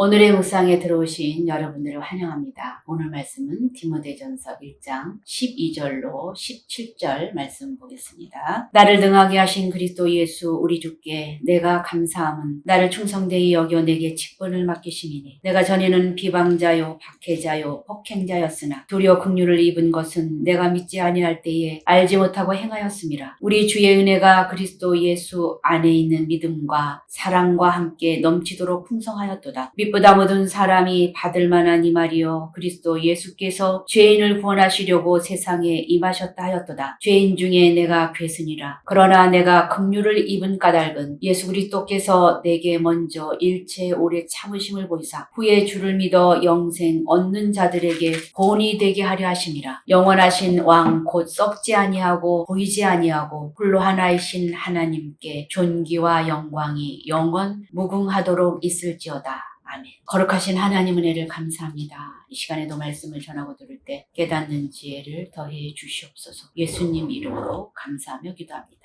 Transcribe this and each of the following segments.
오늘의 묵상에 들어오신 여러분들을 환영합니다. 오늘 말씀은 디모데전서 1장 12절로 17절 말씀 보겠습니다. 나를 능하게 하신 그리스도 예수 우리 주께 내가 감사함은 나를 충성되이 여겨 내게 직분을 맡기심이니 내가 전에는 비방자요 박해자요 폭행자였으나 도리어 긍휼을 입은 것은 내가 믿지 아니할 때에 알지 못하고 행하였음이라. 우리 주의 은혜가 그리스도 예수 안에 있는 믿음과 사랑과 함께 넘치도록 풍성하였도다. 빛보다 모든 사람이 받을 만한 이 말이요 그리스도 예수께서 죄인을 구원하시려고 세상에 임하셨다 하였도다. 죄인 중에 내가 괴순이라. 그러나 내가 긍휼을 입은 까닭은 예수 그리스도께서 내게 먼저 일체 오래 참으심을 보이사 후에 주를 믿어 영생 얻는 자들에게 본이 되게 하려 하심이라. 영원하신 왕 곧 썩지 아니하고 보이지 아니하고 홀로 하나이신 하나님께 존귀와 영광이 영원 무궁하도록 있을지어다. 아멘. 거룩하신 하나님 은혜를 감사합니다. 이 시간에도 말씀을 전하고 들을 때 깨닫는 지혜를 더해 주시옵소서. 예수님 이름으로 감사하며 기도합니다.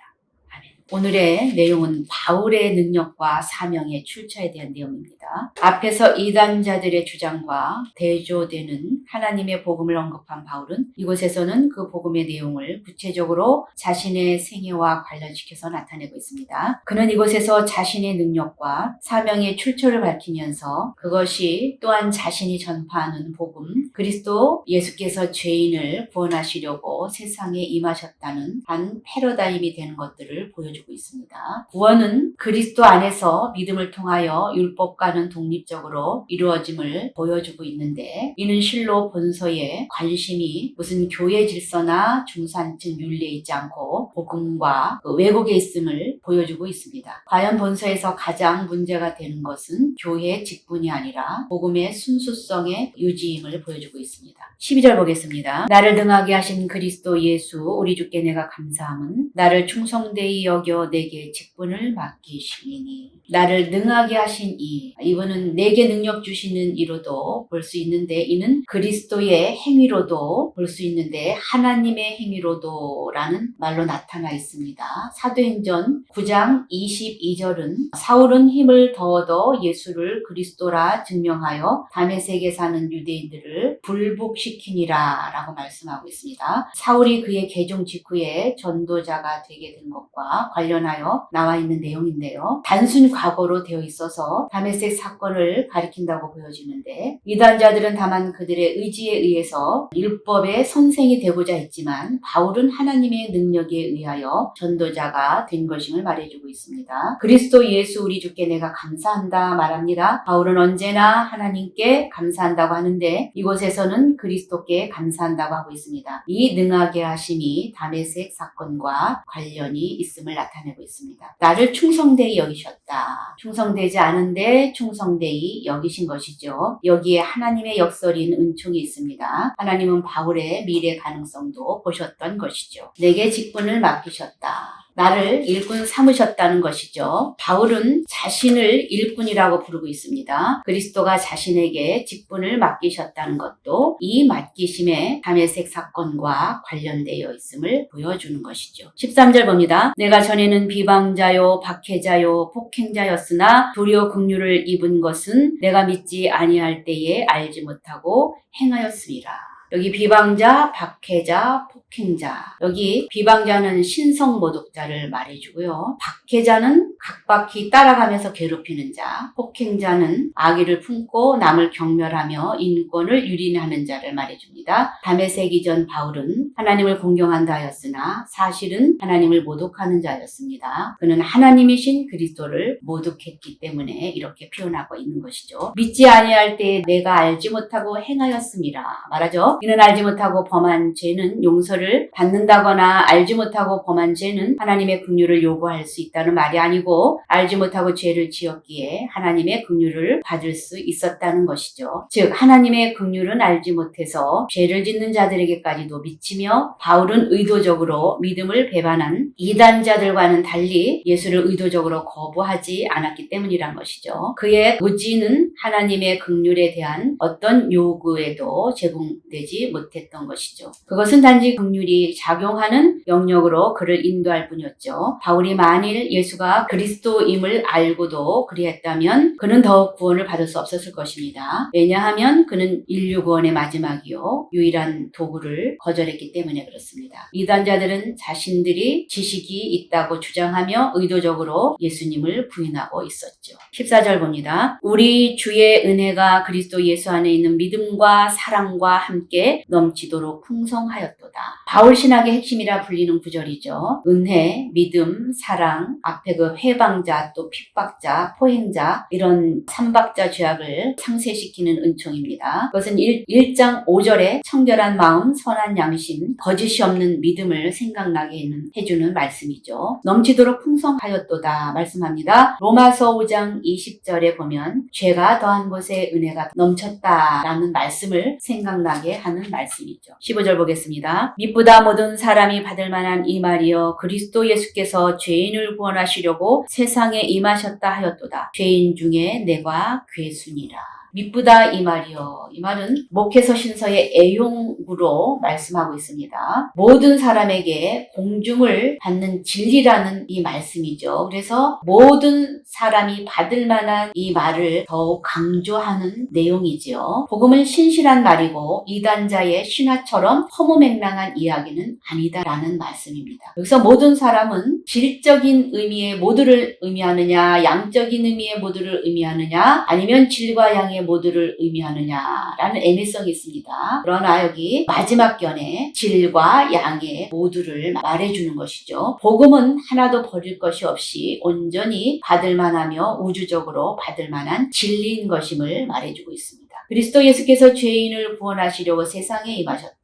아멘. 오늘의 내용은 바울의 능력과 사명의 출처에 대한 내용입니다. 앞에서 이단자들의 주장과 대조되는 하나님의 복음을 언급한 바울은 이곳에서는 그 복음의 내용을 구체적으로 자신의 생애와 관련시켜서 나타내고 있습니다. 그는 이곳에서 자신의 능력과 사명의 출처를 밝히면서 그것이 또한 자신이 전파하는 복음, 그리스도 예수께서 죄인을 구원하시려고 세상에 임하셨다는 한 패러다임이 되는 것들을 보여주고 있습니다. 구원은 그리스도 안에서 믿음을 통하여 율법과는 독립적으로 이루어짐을 보여주고 있는데 이는 실로 본서에 관심이 무슨 교회 질서나 중산층 윤리에 있지 않고 복음과 왜곡에 있음을 보여주고 있습니다. 과연 본서에서 가장 문제가 되는 것은 교회의 직분이 아니라 복음의 순수성의 유지임을 보여주고 있습니다. 12절 보겠습니다. 나를 능하게 하신 그리스도 예수 우리 주께 내가 감사함은 나를 충성되이 여겨 내게 직분을 맡기시니 나를 능하게 하신 이분은 내게 능력 주시는 이로도 볼 수 있는데 이는 그리스도의 행위로도 볼 수 있는데 하나님의 행위로도 라는 말로 나타나 있습니다. 사도행전 9장 22절은 사울은 힘을 더 얻어 예수를 그리스도라 증명하여 다메섹에 사는 유대인들을 불복시키니라 라고 말씀하고 있습니다. 사울이 그의 개종 직후에 전도자가 되게 된 것과 관련하여 나와 있는 내용인데요. 단순 과거로 되어 있어서 다메섹 사건을 가리킨다고 보여지는데 이단자들은 다만 그들의 의지에 의해서 율법의 선생이 되고자 했지만 바울은 하나님의 능력에 의하여 전도자가 된 것임을 말해주고 있습니다. 그리스도 예수 우리 주께 내가 감사한다 말합니다. 바울은 언제나 하나님께 감사한다고 하는데 이곳에서는 그리스도께 감사한다고 하고 있습니다. 이 능하게 하심이 다메섹 사건과 관련이 있음을 나타내고 있습니다. 나를 충성되이 여기셨다. 충성되지 않은데 충성되이 여기신 것이죠. 여기에 하나님의 역설인 은총이 있습니다. 하나님은 바울의 미래 가능성도 보셨던 것이죠. 내게 직분을 맡기셨다. 나를 일꾼 삼으셨다는 것이죠. 바울은 자신을 일꾼이라고 부르고 있습니다. 그리스도가 자신에게 직분을 맡기셨다는 것도 이 맡기심에 다메섹 사건과 관련되어 있음을 보여주는 것이죠. 13절 봅니다. 내가 전에는 비방자요 박해자요 폭행자였으나 도리어 긍휼을 입은 것은 내가 믿지 아니할 때에 알지 못하고 행하였음이라. 여기 비방자, 박해자, 폭행자. 여기 비방자는 신성모독자를 말해주고요. 박해자는 각박히 따라가면서 괴롭히는 자. 폭행자는 악의를 품고 남을 경멸하며 인권을 유린하는 자를 말해줍니다. 다메섹 이전 바울은 하나님을 공경한다 하였으나 사실은 하나님을 모독하는 자였습니다. 그는 하나님이신 그리스도를 모독했기 때문에 이렇게 표현하고 있는 것이죠. 믿지 아니할 때에 내가 알지 못하고 행하였음이라 말하죠. 이는 알지 못하고 범한 죄는 용서를 받는다거나 알지 못하고 범한 죄는 하나님의 긍휼을 요구할 수 있다는 말이 아니고 알지 못하고 죄를 지었기에 하나님의 긍휼을 받을 수 있었다는 것이죠. 즉 하나님의 긍휼은 알지 못해서 죄를 짓는 자들에게까지도 미치며 바울은 의도적으로 믿음을 배반한 이단자들과는 달리 예수를 의도적으로 거부하지 않았기 때문이란 것이죠. 그의 의지는 하나님의 긍휼에 대한 어떤 요구에도 제공되지 알지 못했던 것이죠. 그것은 단지 긍휼이 작용하는 영역으로 그를 인도할 뿐이었죠. 바울이 만일 예수가 그리스도임을 알고도 그리했다면 그는 더욱 구원을 받을 수 없었을 것입니다. 왜냐하면 그는 인류 구원의 마지막이요 유일한 도구를 거절했기 때문에 그렇습니다. 이단자들은 자신들이 지식이 있다고 주장하며 의도적으로 예수님을 부인하고 있었죠. 14절 봅니다. 우리 주의 은혜가 그리스도 예수 안에 있는 믿음과 사랑과 함께 넘치도록 풍성하였도다. 바울 신학의 핵심이라 불리는 구절이죠. 은혜, 믿음, 사랑, 앞에 그 회방자, 또 핍박자, 포행자 이런 삼박자 죄악을 상쇄시키는 은총입니다. 그것은 1장 5절에 청결한 마음, 선한 양심, 거짓이 없는 믿음을 생각나게 해주는 말씀이죠. 넘치도록 풍성하였도다 말씀합니다. 로마서 5장 20절에 보면 죄가 더한 곳에 은혜가 넘쳤다라는 말씀을 생각나게 하는 말씀이죠. 15절 보겠습니다. 미쁘다 모든 사람이 받을 만한 이 말이여 그리스도 예수께서 죄인을 구원하시려고 세상에 임하셨다 하였도다. 죄인 중에 내가 괴순이라. 미쁘다 이 말이요. 이 말은 목회서 신서의 애용으로 말씀하고 있습니다. 모든 사람에게 공중을 받는 진리라는 이 말씀이죠. 그래서 모든 사람이 받을 만한 이 말을 더욱 강조하는 내용이지요. 복음은 신실한 말이고 이단자의 신화처럼 허무맹랑한 이야기는 아니다라는 말씀입니다. 여기서 모든 사람은 질적인 의미의 모두를 의미하느냐, 양적인 의미의 모두를 의미하느냐, 아니면 질과 양의 모두를 의미하느냐라는 애매성이 있습니다. 그러나 여기 마지막 견에 질과 양의 모두를 말해주는 것이죠. 복음은 하나도 버릴 것이 없이 온전히 받을 만하며 우주적으로 받을 만한 진리인 것임을 말해주고 있습니다. 그리스도 예수께서 죄인을 구원하시려고 세상에 임하셨다.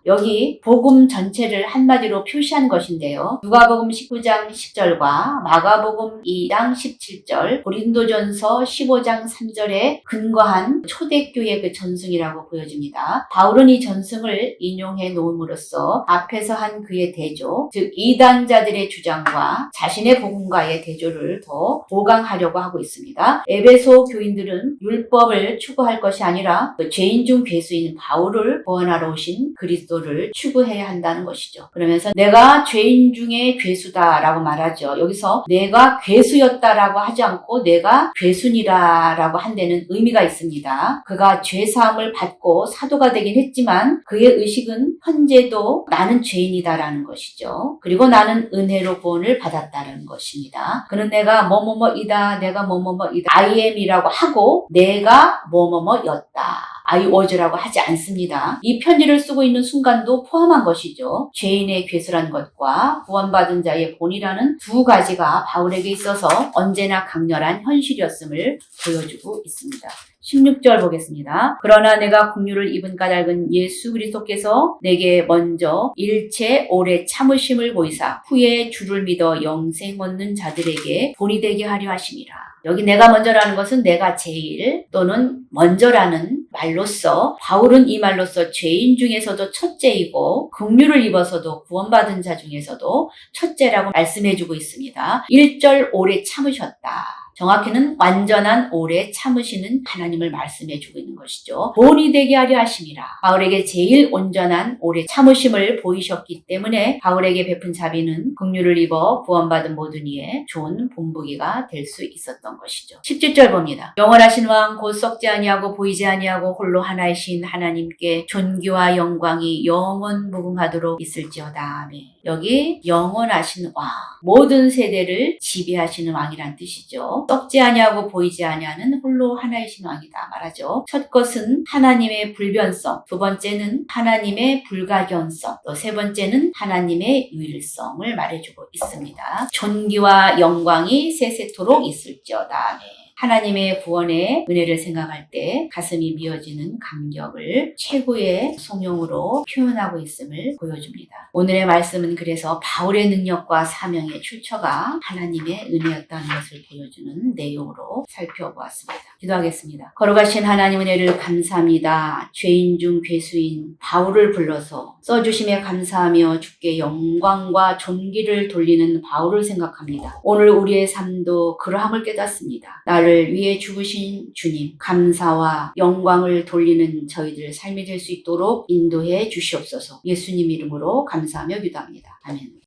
여기 복음 전체를 한마디로 표시한 것인데요. 누가복음 19장 10절과 마가복음 2장 17절, 고린도전서 15장 3절에 근거한 초대교회 그 전승이라고 보여집니다. 바울은 이 전승을 인용해 놓음으로써 앞에서 한 그의 대조, 즉 이단자들의 주장과 자신의 복음과의 대조를 더 보강하려고 하고 있습니다. 에베소 교인들은 율법을 추구할 것이 아니라 그 죄인 중 괴수인 바울을 구원하러 오신 그리스도를 추구해야 한다는 것이죠. 그러면서 내가 죄인 중에 괴수다라고 말하죠. 여기서 내가 괴수였다라고 하지 않고 내가 괴순이라라고 한 데는 의미가 있습니다. 그가 죄사함을 받고 사도가 되긴 했지만 그의 의식은 현재도 나는 죄인이다라는 것이죠. 그리고 나는 은혜로 구원을 받았다는 것입니다. 그는 내가 뭐뭐뭐이다, 내가 뭐뭐뭐이다, I am이라고 하고 내가 뭐뭐뭐였다. I was라고 하지 않습니다. 이 편지를 쓰고 있는 순간도 포함한 것이죠. 죄인의 괴수란 것과 구원받은 자의 본이라는 두 가지가 바울에게 있어서 언제나 강렬한 현실이었음을 보여주고 있습니다. 16절 보겠습니다. 그러나 내가 긍휼을 입은 까닭은 예수 그리스도께서 내게 먼저 일체 오래 참으심을 보이사 후에 주를 믿어 영생 얻는 자들에게 본이 되게 하려 하심이라. 여기 내가 먼저라는 것은 내가 제일 또는 먼저라는 말로써 바울은 이 말로써 죄인 중에서도 첫째이고 긍휼을 입어서도 구원받은 자 중에서도 첫째라고 말씀해주고 있습니다. 1절 오래 참으셨다. 정확히는 완전한 오래 참으시는 하나님을 말씀해주고 있는 것이죠. 본이 되게 하려 하심이라. 바울에게 제일 온전한 오래 참으심을 보이셨기 때문에 바울에게 베푼 자비는 긍휼을 입어 구원받은 모든 이의 좋은 본보기가 될 수 있었던 것이죠. 17절 봅니다. 영원하신 왕 곧 썩지 아니하고 보이지 아니하고 홀로 하나이신 하나님께 존귀와 영광이 영원 무궁하도록 있을지어다. 아멘. 여기 영원하신 왕, 모든 세대를 지배하시는 왕이란 뜻이죠. 썩지 아니하고 보이지 아니하는 홀로 하나이신 왕이다 말하죠. 첫 것은 하나님의 불변성, 두 번째는 하나님의 불가견성, 또 세 번째는 하나님의 유일성을 말해주고 있습니다. 존귀와 영광이 세세토록 있을지어다. 아멘. 하나님의 구원의 은혜를 생각할 때 가슴이 미어지는 감격을 최고의 성령으로 표현하고 있음을 보여줍니다. 오늘의 말씀은 그래서 바울의 능력과 사명의 출처가 하나님의 은혜였다는 것을 보여주는 내용으로 살펴보았습니다. 기도하겠습니다. 거룩하신 하나님 은혜를 감사합니다. 죄인 중 괴수인 바울을 불러서 써주심에 감사하며 주께 영광과 존귀를 돌리는 바울을 생각합니다. 오늘 우리의 삶도 그러함을 깨닫습니다. 나를 위해 죽으신 주님, 감사와 영광을 돌리는 저희들 삶이 될 수 있도록 인도해 주시옵소서. 예수님 이름으로 감사하며 기도합니다. 아멘.